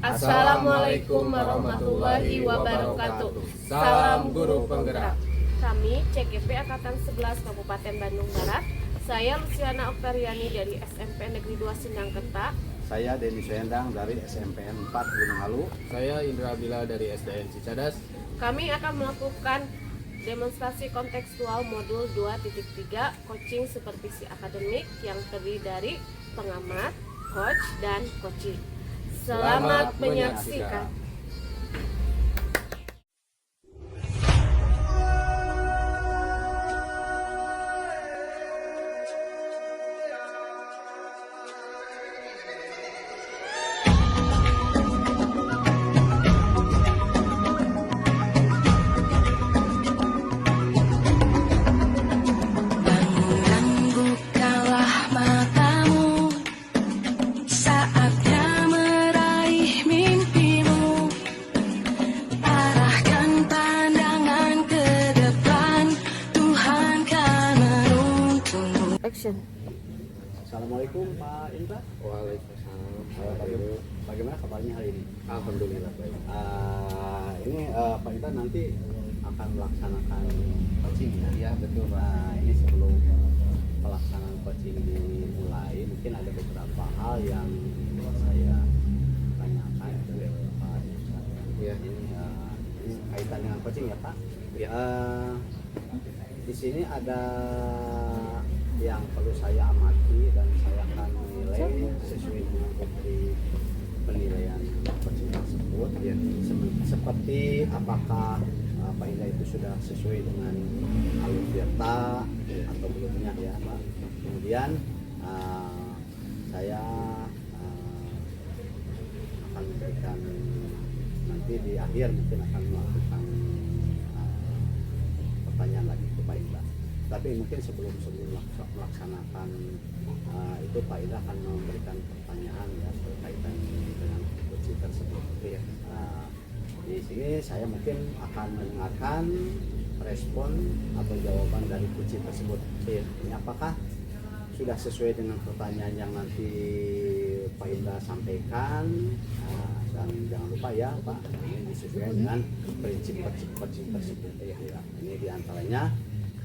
Assalamualaikum warahmatullahi wabarakatuh. Salam guru penggerak. Kami CGP Angkatan 11 Kabupaten Bandung Barat. Saya Luciana Oktariani dari SMP Negeri 2 Sindangkerta. Saya Denny Soendang dari SMPN 4 Gunung Halu. Saya Indra Bila dari SDN Cicadas. Kami akan melakukan demonstrasi kontekstual modul 2.3 coaching supervisi akademik yang terdiri dari pengamat, coach, dan coaching. Selamat menyaksikan. Assalamualaikum Pak Indra. Waalaikumsalam. Bagaimana kabarnya hari ini? Alhamdulillah baik. Ini Pak Indra nanti akan melaksanakan coaching ya? Iya betul Pak. Ini sebelum pelaksanaan coaching dimulai, mungkin ada beberapa hal yang saya tanyakan ke Pak Indra. Iya. Ini kaitan dengan coaching ya Pak? Iya. Di sini ada yang perlu saya amati dan saya akan menilai sesuai dengan penilaian coaching tersebut ya. Seperti apakah Pak Indra itu sudah sesuai dengan alur tirta atau belumnya ya Pak. Kemudian saya akan memberikan nanti di akhir mungkin akan melakukan pertanyaan lagi ke Pak Indra. Tapi mungkin sebelum melaksanakan itu Pak Indra akan memberikan pertanyaan ya berkaitan dengan coaching tersebut. Ya. Di sini saya mungkin akan mendengarkan respon atau jawaban dari coaching tersebut. Ya. Ini apakah sudah sesuai dengan pertanyaan yang nanti Pak Indra sampaikan? Dan jangan lupa ya Pak, ini disesuaikan dengan prinsip coaching tersebut. Ya. Ini diantaranya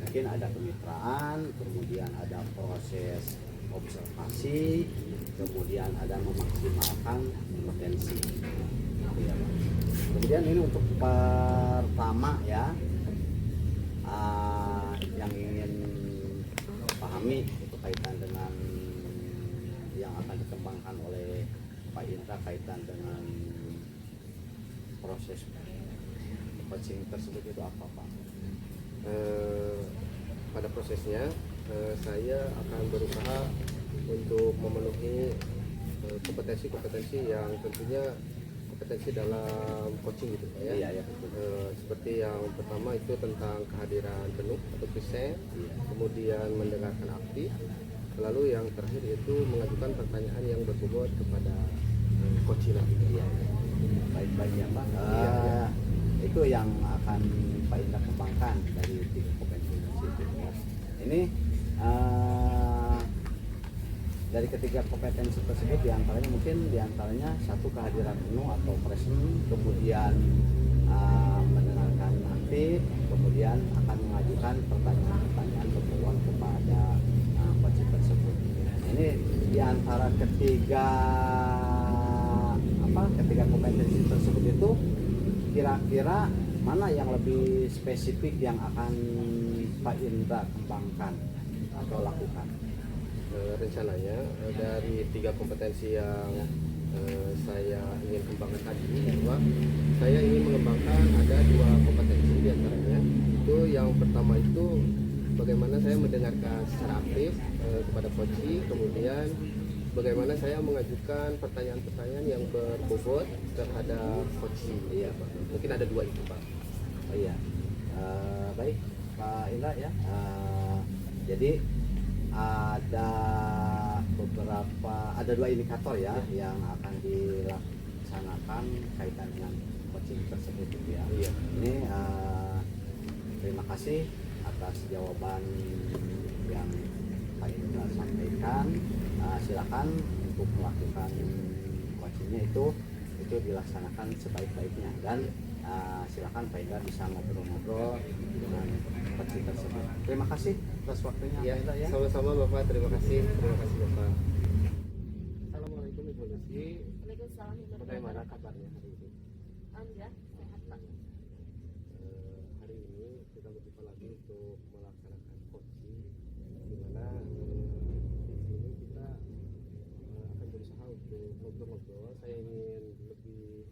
mungkin ada kemitraan, kemudian ada proses observasi, kemudian ada memaksimalkan potensi. Kemudian ini untuk pertama ya, yang ingin pahami itu kaitan dengan yang akan dikembangkan oleh Pak Indra kaitan dengan proses coaching tersebut itu apa Pak? Pada prosesnya saya akan berusaha untuk memenuhi kompetensi-kompetensi yang tentunya kompetensi dalam coaching gitu ya. Iya, Seperti yang pertama itu tentang kehadiran penuh atau present, kemudian mendengarkan aktif, lalu yang terakhir itu mengajukan pertanyaan yang berbobot kepada coaching nanti. Iya. Baik-baik ya Pak. Itu yang akan Pak Indra kembangkan dari 3 kompetensi itu ya. Ini dari ketiga kompetensi tersebut diantaranya satu kehadiran penuh atau present, kemudian mendengarkan aktif, kemudian akan mengajukan pertanyaan-pertanyaan berbobot kepada coaching tersebut. Ini diantara ketiga kompetensi tersebut itu kira-kira mana yang lebih spesifik yang akan Pak Indra kembangkan atau lakukan? Rencananya dari 3 kompetensi yang saya ingin kembangkan tadi, bahwa saya ingin mengembangkan ada 2 kompetensi diantaranya. Itu yang pertama itu bagaimana saya mendengarkan secara aktif kepada coaching, kemudian bagaimana saya mengajukan pertanyaan-pertanyaan yang berbobot terhadap coaching. Iya Pak. Mungkin ada 2 itu Pak. Oh iya. Baik Pak Indra ya. Jadi ada 2 indikator ya yang akan dilaksanakan kaitan dengan coaching tersebut ya. Iya. Ini terima kasih atas jawaban yang Pak Indra sampaikan. Silakan untuk melakukan coachingnya itu itu dilaksanakan sebaik-baiknya. Dan silakan Pak Indra bisa ngobrol-ngobrol dengan petsi tersebut. Terima kasih atas waktunya Ya, Pak Indra ya. sama-sama Bapak, terima kasih Bapak. Assalamualaikum Ibu Lucy. Waalaikumsalam warahmatullahi Bagaimana wabarakatuh. kabarnya hari ini? Alhamdulillah sehat Pak. Hari ini kita berjumpa lagi untuk melaksanakan coaching, di mana di sini kita akan berusaha untuk ngobrol-ngobrol. Saya ingin lebih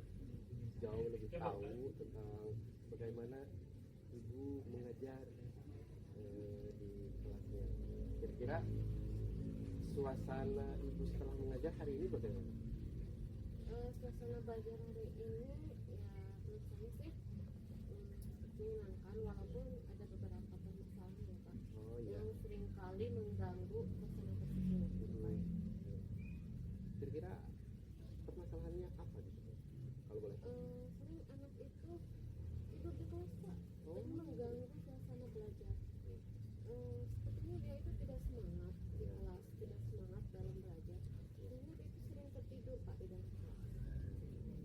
jauh, lebih tahu tentang bagaimana Ibu mengajar di kelasnya. Kira-kira suasana Ibu setelah mengajar hari ini bagaimana? Suasana belajar hari ini ya menurut saya sih seperti menyenangkan, walaupun ada beberapa permasalahan ya Pak yang seringkali mengganggu suasana tersebut. Kira-kira permasalahannya apa gitu kalau boleh? Sering anak itu tidur di kelas Pak dan mengganggu suasana belajar. Sepertinya dia itu tidak semangat di kelas, tidak semangat dalam belajar, sehingga dia itu sering tertidur Pak di dalam kelas.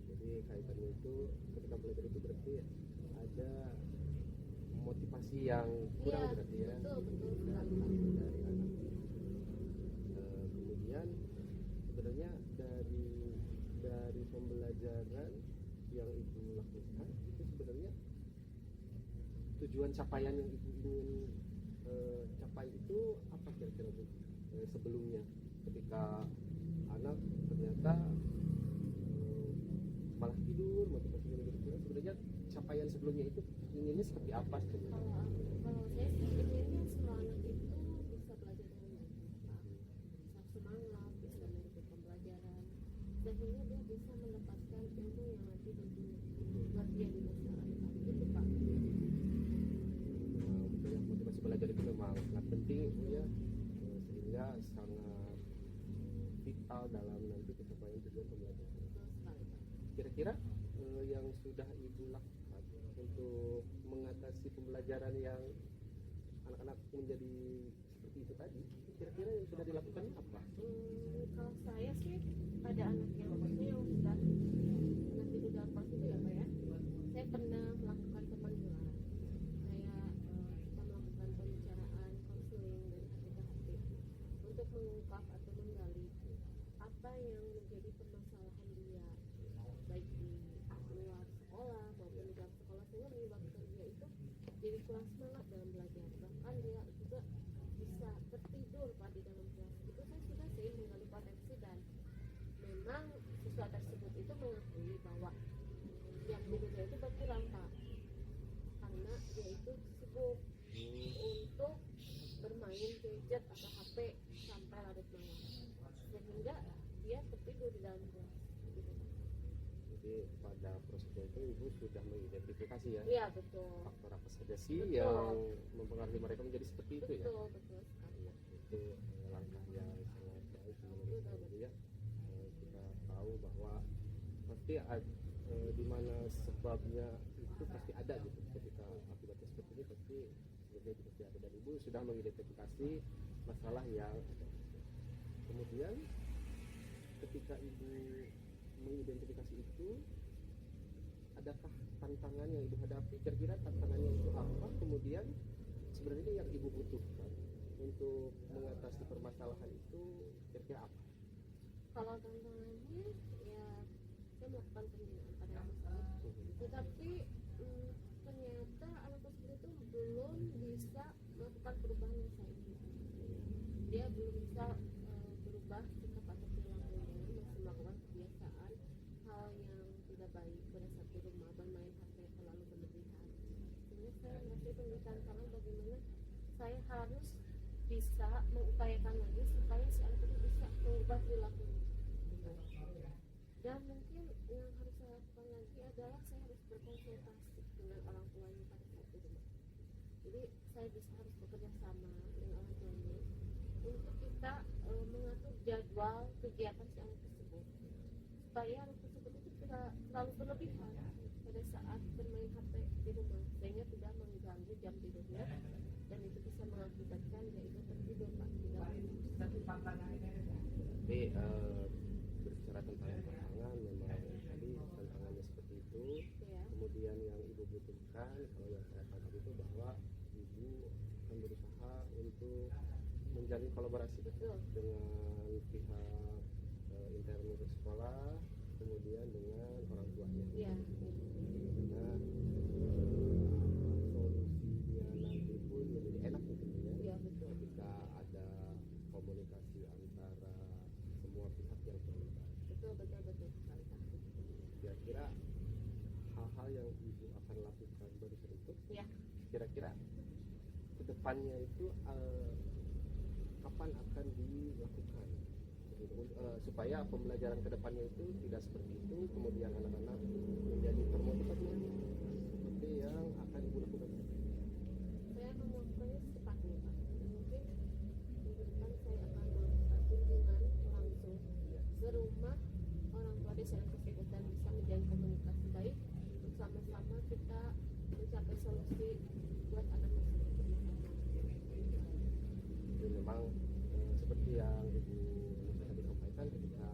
Jadi kaitannya itu ketika belajar itu berarti ada motivasi yang kurang Iya, berarti ya betul sekali, Pak. dari anak. Kemudian sebenarnya dari pembelajaran yang Ibu lakukan itu sebenarnya tujuan capaian yang Ibu ingin capai itu apa kira-kira Bu? Sebelumnya ketika anak ternyata malah tidur, motivasinya lebih kurang, sebenarnya capaian sebelumnya itu inginnya seperti apa sebenarnya? Kalau saya sih inginnya semua anak itu bisa belajar dengan baik, Pak. Bisa semangat, bisa mengikuti pembelajaran, sehingga dia bisa mendapatkan ilmu yang nanti tentunya buat dia di masa depan. Itu Pak. Betul ya, motivasi belajar itu memang sangat penting Ibu ya, sehingga sangat vital dalam nanti pencapaian tujuan pembelajaran. Betul sekali Pak. Kira-kira yang sudah Ibu lakukan untuk mengatasi pembelajaran yang anak-anak menjadi seperti itu tadi, kira-kira yang sudah dilakukan apa? Kalau saya sih pada anak yang maksudnya yang sudah anak itu dalam kelas itu ya Pak ya, saya pernah melakukan pemanggilan, kita melakukan pembicaraan, konseling dan hati ke hati untuk mengungkap atau menggali apa yang menjadi permasalahan dia, baik di luar sekolah maupun di dalam sekolah, sehingga menyebabkan dia itu jadi kurang semangat dalam belajar, bahkan dia juga bisa tertidur Pak di dalam kelas. Itu saya sudah sih menggali potensi, dan memang siswa tersebut itu mengakui bahwa yang tidurnya itu berkurang Pak, karena dia itu sibuk untuk bermain gadget atau HP sampai larut malam, sehingga dia tertidur di dalam kelas gitu, Pak. Jadi pada prosesnya itu Ibu sudah mengidentifikasi ya Iya betul. faktor apa saja sih Betul. yang mempengaruhi mereka menjadi seperti itu ya? Betul sekali. Ya, itu langkah yang sangat baik menurut saya Ibu ya. Kita tahu bahwa pasti di mana sebabnya itu pasti ada gitu, ketika akibatnya seperti ini pasti sebabnya itu pasti ada, dan Ibu sudah mengidentifikasi masalah yang ada. Kemudian ketika Ibu mengidentifikasi itu, adakah tantangan yang Ibu hadapi? Kira-kira tantangannya itu apa? Kemudian sebenarnya yang Ibu butuhkan untuk mengatasi permasalahan itu kira-kira apa? Kalau tantangannya ya saya melakukan pembinaan pada anak tersebut, tetapi ternyata anak tersebut itu belum bisa melakukan perubahan yang saya inginkan. Dia belum bisa berubah sikap atau perilakunya, masih melakukan kebiasaan hal yang tidak baik pada saat di rumah, bermain HP terlalu berlebihan. Sehingga saya merasa itu menjadi tantangan bagaimana saya harus bisa mengupayakan lagi supaya si anak itu bisa mengubah perilakunya. Dan mungkin yang harus saya lakukan lagi adalah saya harus berkonsultasi dengan orang tuanya pada saat di rumah. Jadi saya bisa harus bekerja sama dengan orang tuanya untuk kita mengatur jadwal kegiatan si anak tersebut, supaya anak tersebut itu tidak terlalu berlebihan pada saat bermain HP di rumah, sehingga tidak mengganggu jam tidurnya, dan itu bisa mengakibatkan dia itu tertidur Pak di dalam. Tapi berbicara tentang tantangan, memang tadi sampaikan, kalau yang saya tangkap itu bahwa ibu akan berusaha untuk menjalin kolaborasi Betul. dengan pihak internal sekolah, kemudian dengan orang tuanya. Iya. Karena solusinya nanti pun menjadi enak mungkin ya. Iya, betul. Ketika ada komunikasi antara semua pihak yang terlibat. Betul sekali Kak. Kira-kira hal-hal yang ibu akan lakukan barusan itu, Ya. kira-kira kedepannya itu kapan akan dilakukan begitu, supaya pembelajaran kedepannya itu tidak seperti itu, kemudian anak-anak menjadi termotivasi seperti yang akan ibu lakukan. Saya akan melakukannya secepatnya Pak. Mungkin minggu depan saya akan melakukan kunjungan langsung ke rumah orang tua desa tersebut dan bisa menjalin komunikasi baik untuk sama-sama kita mencapai solusi buat anak tersebut. Jadi memang seperti yang ibu Nisa tadi sampaikan, ketika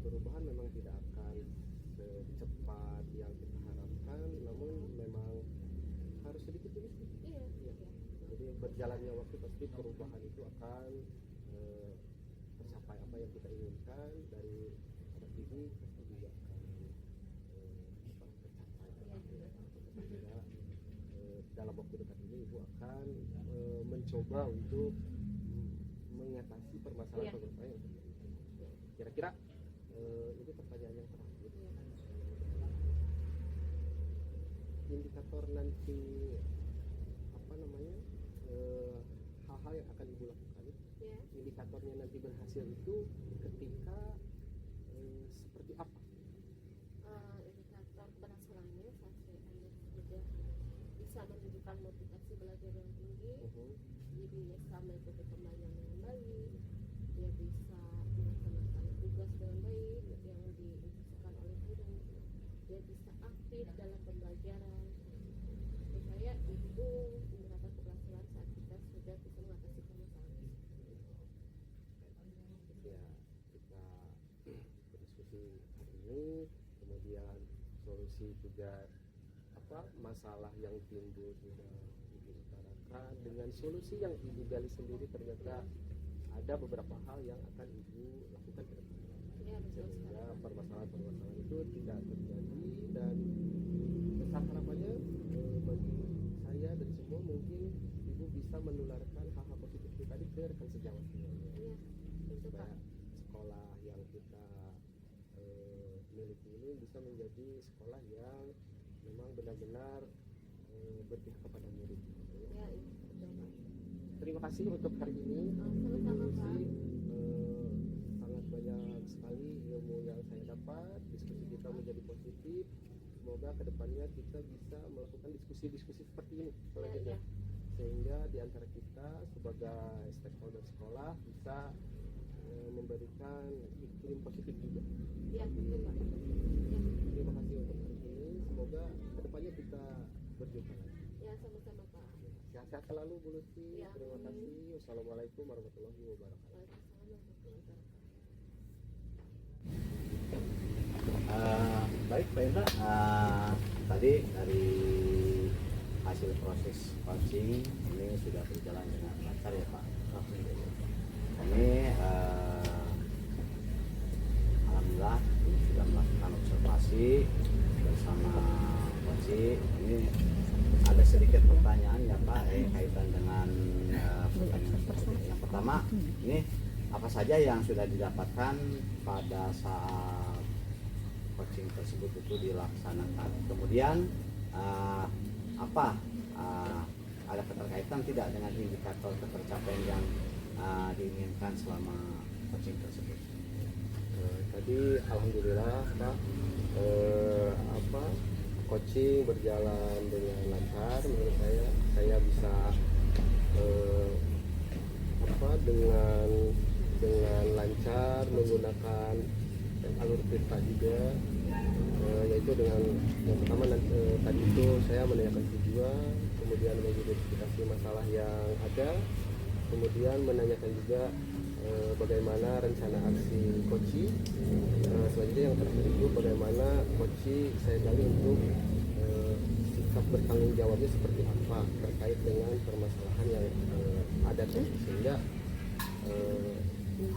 perubahan memang tidak akan secepat yang kita harapkan, namun memang harus sedikit demi sedikit. Iya. Jadi berjalannya waktu pasti perubahan itu akan tercapai apa yang kita inginkan dari anak didik, pasti juga akan tercapai. Sehingga dalam waktu dekat ini ibu akan mencoba untuk mengatasi permasalahan yang terjadi. Kira-kira ini pertanyaan yang terakhir. Indikator nanti apa namanya hal-hal yang akan ibu lakukan, Ya. indikatornya nanti berhasil itu ketika seperti apa? Indikator keberhasilannya saat saya anak sudah bisa menunjukkan motivasi belajar yang tinggi, dia bisa mengikuti pembelajaran dengan baik, dia bisa melaksanakan tugas dengan baik yang diinstruksikan oleh guru, dia bisa aktif dalam pembelajaran. Menurut saya itu indikator keberhasilan saat kita sudah bisa mengatasi permasalahan. Ya, kita berdiskusi hari ini, kemudian solusi juga apa masalah yang timbul sudah ibu utarakan, dengan solusi yang ibu gali sendiri ternyata ada beberapa hal yang akan ibu lakukan ke depan. Ya, betul Sehingga sekali. permasalahan-permasalahan itu tidak terjadi, dan besar harapannya bagi saya dan semua, mungkin ibu bisa menularkan hal-hal positif itu tadi ke rekan sejawat semuanya. Iya, betul Pak. Supaya sekolah yang kita miliki ini bisa menjadi sekolah yang memang benar-benar berpihak kepada murid. Ya, iya, betul Pak. Terima kasih untuk hari ini. Sama-sama Pak. Sangat banyak sekali ilmu yang saya dapat. Diskusi kita menjadi positif. Semoga kedepannya kita bisa melakukan diskusi-diskusi seperti ini selanjutnya, sehingga di antara kita sebagai stakeholder sekolah bisa memberikan iklim positif juga. Ya, betul Pak. Ya. Terima kasih untuk hari ini. Semoga kedepannya kita berjumpa lagi. Ya, sama-sama Pak. Sehat-sehat selalu Bu Lutfi. Ya, Terima amin. kasih. Wassalamualaikum warahmatullahi wabarakatuh. Waalaikumsalam warahmatullahi wabarakatuh. Baik Pak Indra, tadi dari hasil proses coaching ini sudah berjalan dengan lancar ya Pak. Kami alhamdulillah ini sudah melakukan observasi bersama coaching. Ini ada sedikit pertanyaan ya Pak kaitan dengan pertanyaan tersebut. Yang pertama, ini apa saja yang sudah didapatkan pada saat coaching tersebut itu dilaksanakan. Kemudian ada keterkaitan tidak dengan indikator ketercapaian yang diinginkan selama coaching tersebut? Tadi alhamdulillah Pak, coaching berjalan dengan lancar. Menurut saya bisa dengan lancar menggunakan alur cerita juga, yaitu dengan yang pertama tadi itu saya menanyakan tujuan, kemudian mengidentifikasi masalah yang ada, kemudian menanyakan juga bagaimana rencana aksi Koci. Selanjutnya yang terakhir itu bagaimana Koci saya gali untuk sikap bertanggung jawabnya seperti apa terkait dengan permasalahan yang ada tadi, sehingga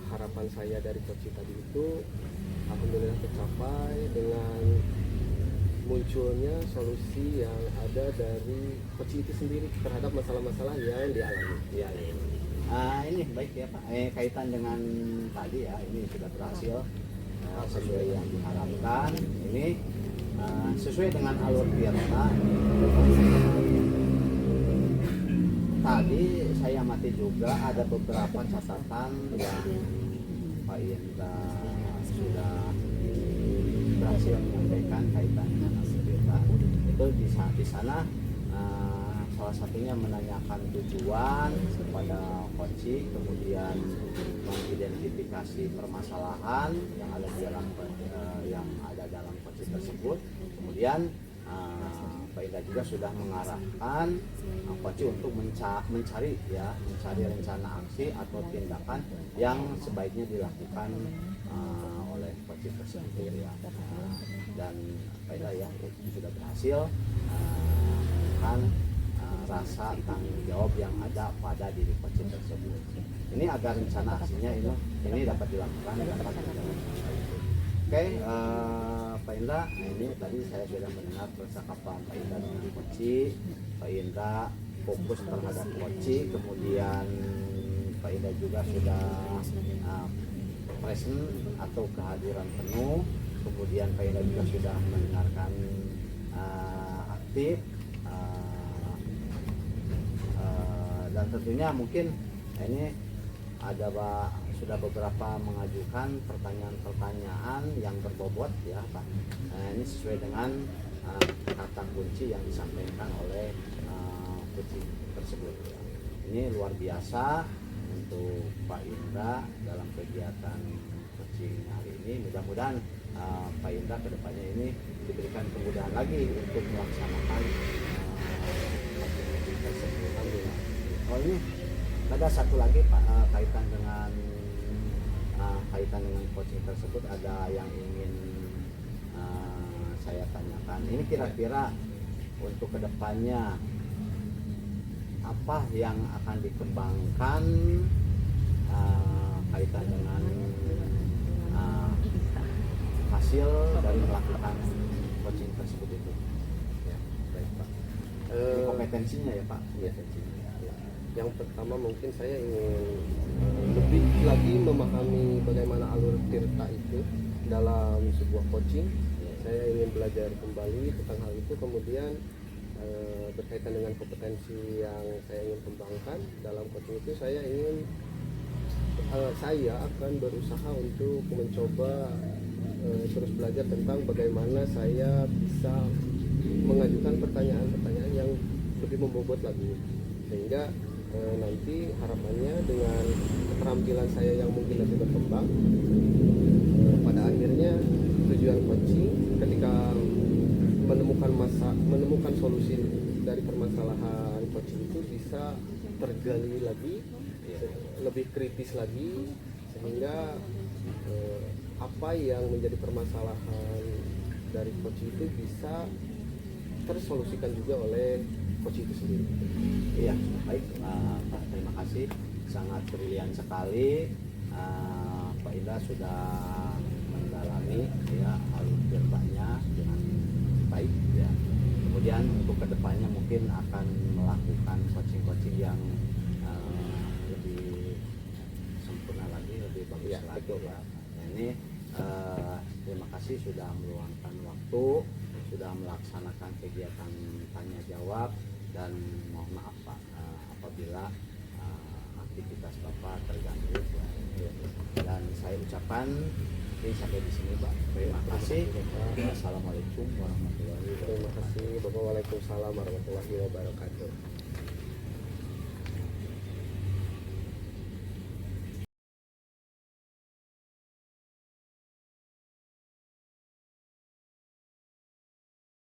harapan saya dari Coach tadi itu alhamdulillah tercapai dengan munculnya solusi yang ada dari Coach itu sendiri terhadap masalah-masalah yang dialami. Iya, iya. Ini baik ya Pak. Kaitan dengan tadi ya, ini sudah berhasil sesuai yang diharapkan. Ini sesuai dengan alur Tirta. Tadi saya amati juga ada beberapa catatan yang Pak Indra sudah berhasil menyampaikan kaitan dengan alur Tirta. Itu di sana salah satunya menanyakan tujuan kepada Koci, kemudian mengidentifikasi permasalahan yang ada dalam Koci tersebut. Kemudian Pak Indra juga sudah mengarahkan Koci untuk mencari rencana aksi atau tindakan yang sebaiknya dilakukan oleh Koci tersebut ya. Dan Pak Indra ya itu sudah berhasil kan rasa tanggung jawab yang ada pada diri Koci tersebut. Ini agar rencana aksinya ini dapat dilakukan dan dapat berjalan. Oke, Pak Indra, ini tadi saya sudah mendengar percakapan Pak Indra dengan Koci. Pak Indra fokus terhadap Koci, kemudian Pak Indra juga sudah present atau kehadiran penuh, kemudian Pak Indra juga sudah mendengarkan aktif. Dan tentunya mungkin ini sudah beberapa mengajukan pertanyaan-pertanyaan yang berbobot ya Pak. Ini sesuai dengan kata kunci yang disampaikan oleh Koci tersebut. Ini luar biasa untuk Pak Indra dalam kegiatan coaching hari ini. Mudah-mudahan Pak Indra kedepannya ini diberikan kemudahan lagi untuk melaksanakan coaching tersebut. Oh ini ada satu lagi Pak, kaitan dengan coaching tersebut ada yang ingin saya tanyakan. Ini kira-kira untuk kedepannya apa yang akan dikembangkan kaitan dengan hasil dari melakukan coaching tersebut itu? Ya, baik Pak. Kompetensinya ya Pak. Kompetensinya. Yang pertama mungkin saya ingin lebih lagi memahami bagaimana alur Tirta itu dalam sebuah coaching. Saya ingin belajar kembali tentang hal itu, kemudian berkaitan dengan kompetensi yang saya ingin kembangkan dalam coaching itu, saya akan berusaha untuk mencoba terus belajar tentang bagaimana saya bisa mengajukan pertanyaan-pertanyaan yang lebih membobot lagi, sehingga nanti harapannya dengan keterampilan saya yang mungkin lebih berkembang, pada akhirnya tujuan coaching ketika menemukan solusi dari permasalahan coaching itu bisa tergali lagi, lebih kritis lagi, sehingga apa yang menjadi permasalahan dari coaching itu bisa tersolusikan juga oleh coach itu sendiri. Iya, baik Pak, terima kasih, sangat brilian sekali. Pak Indra sudah mendalami ya alur Tirtanya dengan baik ya. Kemudian untuk kedepannya mungkin akan melakukan coaching yang lebih sempurna lagi, lebih bagus ya, lagi betul, ya. Nah, ini terima kasih sudah meluangkan waktu, sudah melaksanakan kegiatan tanya jawab, dan mohon maaf Pak apabila aktivitas Bapak terganggu ya. Dan saya ucapkan ini sampai di sini Pak. Terima kasih. Wassalamualaikum warahmatullahi wabarakatuh. Terima kasih Bapak. Waalaikumsalam warahmatullahi wabarakatuh.